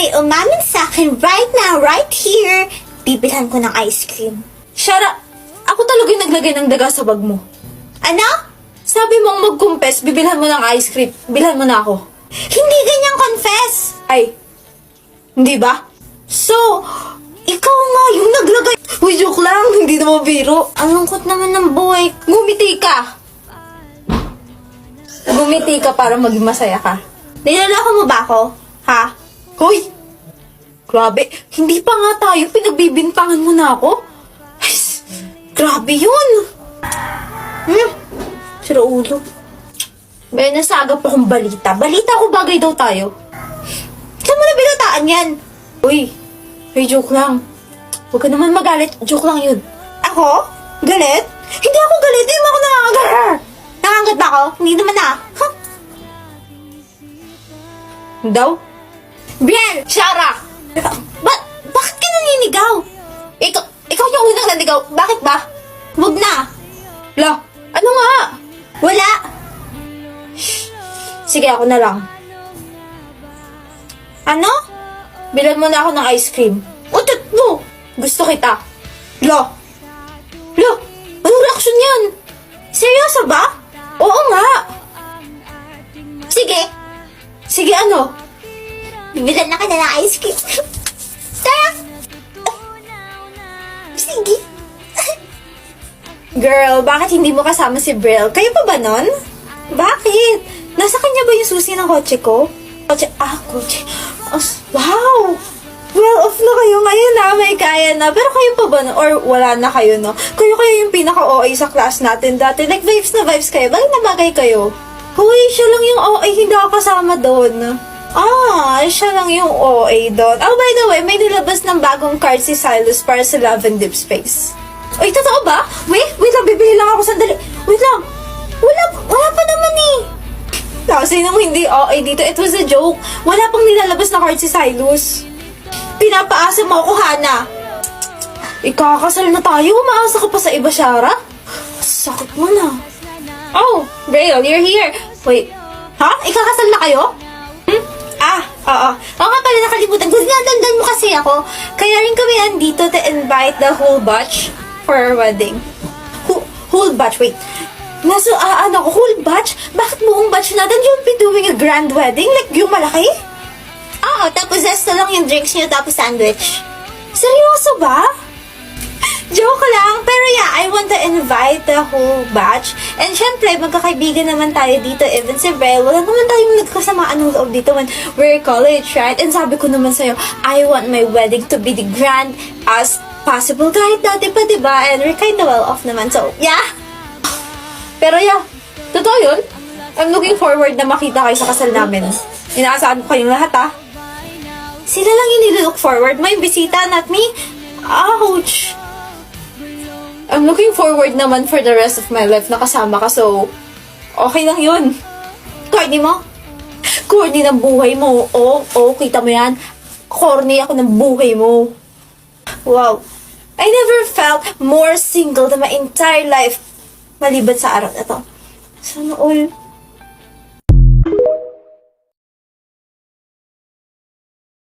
may umamin sa akin right now, right here, bibilhan ko ng ice cream. Shara, ako talaga yung naglagay ng daga sa bag mo. Ano? Sabi mong mag-confess, bibilhan mo ng ice cream. Bilhan mo na ako. Hindi ganyang confess. Ay, hindi ba? So, ikaw nga yung naglagay. Uy, joke lang. Hindi naman biro. Ang lungkot naman ng buhay. Gumiti ka. Gumiti ka para maging masaya ka. Niloloko mo ba ako? Ha? Hoy! Grabe, hindi pa nga tayo. Pinagbibintangan mo na ako. Ay, grabe yun. Sira ulo. May nasaga pa akong balita. Balita ko bagay daw tayo. Saan mo nabinataan yan? Uy, joke lang. Huwag ka naman magalit. Joke lang yun. Ako? Galit? Hindi ako galit. Hindi mo ako nangangagar. Nangangat ba ako? Hindi naman na. Huh? Daw? Brian! Shara! Bakit ka naninigaw? Ikaw yung unang nandigaw. Bakit ba? Huwag na. La, ano nga? Wala. Sige, ako na lang. Ano? Bilan mo na ako ng ice cream. Utot mo. Gusto kita. Lo. Anong reaksyon yan? Seryoso ba? Oo nga. Sige. Sige, ano? Bibilan na ka na ng ice cream. Tara. Sige. Girl, bakit hindi mo kasama si Brill? Kayo pa ba nun? Bakit? Nasa kanya ba yung susi ng kotse ko? Kotse? Wow! Well, off na kayo ngayon na, may kaya na. Pero kayo pa ba nun? Or wala na kayo, no? Kayo yung pinaka-OA sa class natin dati. Like, vibes na vibes kayo. Bagay na bagay kayo. Hoy, siya lang yung OA, hindi ako kasama doon. Siya lang yung OA doon. Oh, by the way, may nilabas ng bagong card si Silas para sa Love and Deep Space. Uy, totoo ba? Wait lang, bibili lang ako sandali. Wait lang. Wala pa naman eh. Kasi nung hindi OA dito, it was a joke. Wala pang nilalabas na card si Silas. Pinapaasa mo ako, Hana. Ikakasal na tayo. Umaasa ka pa sa iba, Shara. Sakit mo na. Oh, Braille, you're here. Wait, ha? Ikakasal na kayo? Oo. Oo nga pala, nakalimutan ko. Nadandan mo kasi ako. Kaya rin kami andito to invite the whole batch for our wedding. Whole batch, wait. Whole batch? Bakit buong batch natin you'll be doing a grand wedding? Like, yung malaki? Oo, tapos resto lang yung drinks niyo tapos sandwich. Seryoso ba? Joke lang. Pero yeah, I want to invite the whole batch. And syempre, magkakaibigan naman tayo dito. Even si Brel, wala naman tayong nagkasamaan ng loob dito when we're college, right? And sabi ko naman sa'yo, I want my wedding to be the grand as possible. Kahit dati pa, diba? And we're kinda well off naman. So, yeah. Pero yeah, totoo yun. I'm looking forward na makita kayo sa kasal namin. Inaasahan ko kayong lahat, ha? Sila lang yung nilook forward. May bisita, not me. Ouch! I'm looking forward naman for the rest of my life na kasama ka, so okay lang yun. Corny mo? Corny ng buhay mo. Kita mo yan? Corny ako ng buhay mo. Wow. I never felt more single than my entire life maliban sa araw na to. Sana all